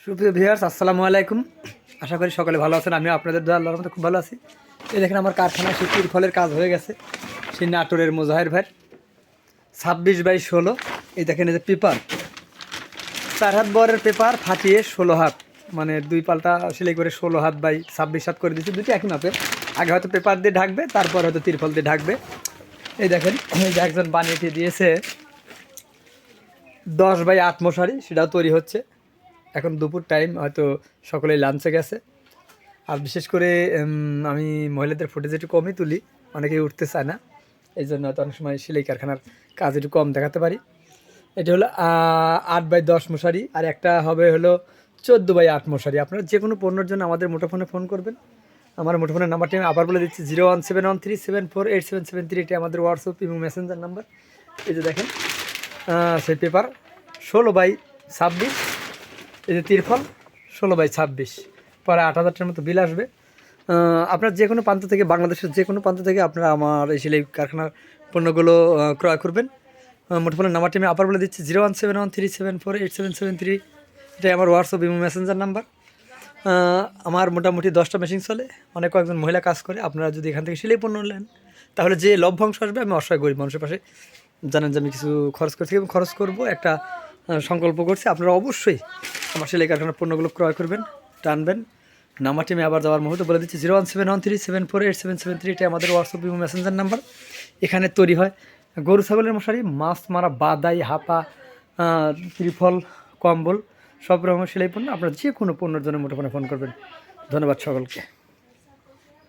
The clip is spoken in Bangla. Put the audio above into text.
সুপ্রিয় ভিউয়ার্স, আসসালামু আলাইকুম। আশা করি সকলে ভালো আছেন। আমি আপনাদের দোয়া আল্লাহর মধ্যে খুব ভালো আছি। এই দেখেন আমার কারখানায় সেই তিরফলের কাজ হয়ে গেছে। সেই নাটোরের মোজাহের ভাই 26/16। এই দেখেন এই যে পেপার 4 হাত বরের পেপার ফাটিয়ে 16 হাত, মানে দুই পাল্টা সেলাই করে 16 হাত বাই 26 হাত করে দিচ্ছি। দুটি একই মাপের। আগে হয়তো পেপার দিয়ে ঢাকবে, তারপর হয়তো তিরফল দিয়ে ঢাকবে। এই দেখেন এই যে একজন বানিয়ে দিয়েছে 10/8 মশারি, সেটাও তৈরি হচ্ছে। এখন দুপুর টাইম, হয়তো সকলেই লাঞ্চে গেছে। আর বিশেষ করে আমি মহিলাদের ফুটেজ একটু কমই তুলি, অনেকেই উঠতে চায় না, এই জন্য হয়তো অনেক সময় সেলাই কারখানার কাজ একটু কম দেখাতে পারি। এটা হলো 8/10 মশারি, আর একটা হবে হলো 14/8 মশারি। আপনারা যে কোনো পণ্যের জন্য আমাদের মুঠোফোনে ফোন করবেন। আমার মুঠোফোনের নাম্বারটি আমি আবার বলে দিচ্ছি, 01713748773। এটি আমাদের হোয়াটসঅ্যাপ এবং মেসেঞ্জার নাম্বার। এই যে দেখেন সেই পেপার 16/26, এই যে তিরফল 16/26, পরে 8,000টার মতো বিল আসবে। আপনার যে কোনো প্রান্ত থেকে, বাংলাদেশের যে কোনো প্রান্ত থেকে আপনারা আমার এই সেলাই কারখানার পণ্যগুলো ক্রয় করবেন। মুঠোফোনের নাম্বারটি আমি আবার বলে দিচ্ছি, 01713748773। এটাই আমার হোয়াটসঅ্যাপ এবং মেসেঞ্জার নাম্বার। আমার মোটামুটি 10টা মেশিন চলে, অনেক কয়েকজন মহিলা কাজ করে। আপনারা যদি এখান থেকে সেলাই পণ্য নেন, তাহলে যে লভ্যাংশ আসবে আমি অসহায় গরিব মানুষের পাশে, জানেন যে আমি কিছু খরচ করছি এবং খরচ করব, একটা সংকল্প করছি। আপনারা অবশ্যই আমার সেলাই কারখানার পণ্যগুলো ক্রয় করবেন, টানবেন। নাম্বারটি আমি আবার যাওয়ার মুহূর্তে বলে দিচ্ছি, 01713748773। এটাই আমাদের হোয়াটসঅ্যাপ এবং মেসেঞ্জার নাম্বার। এখানে তৈরি হয় গরু ছাগলের মশারি, মাছ মারা, বাদাই, হাপা, ত্রিফল, কম্বল, সব রকমের সেলাই পণ্য। আপনারা যে কোনো পণ্যের জন্য মুঠোফোনে ফোন করবেন। ধন্যবাদ সকলকে।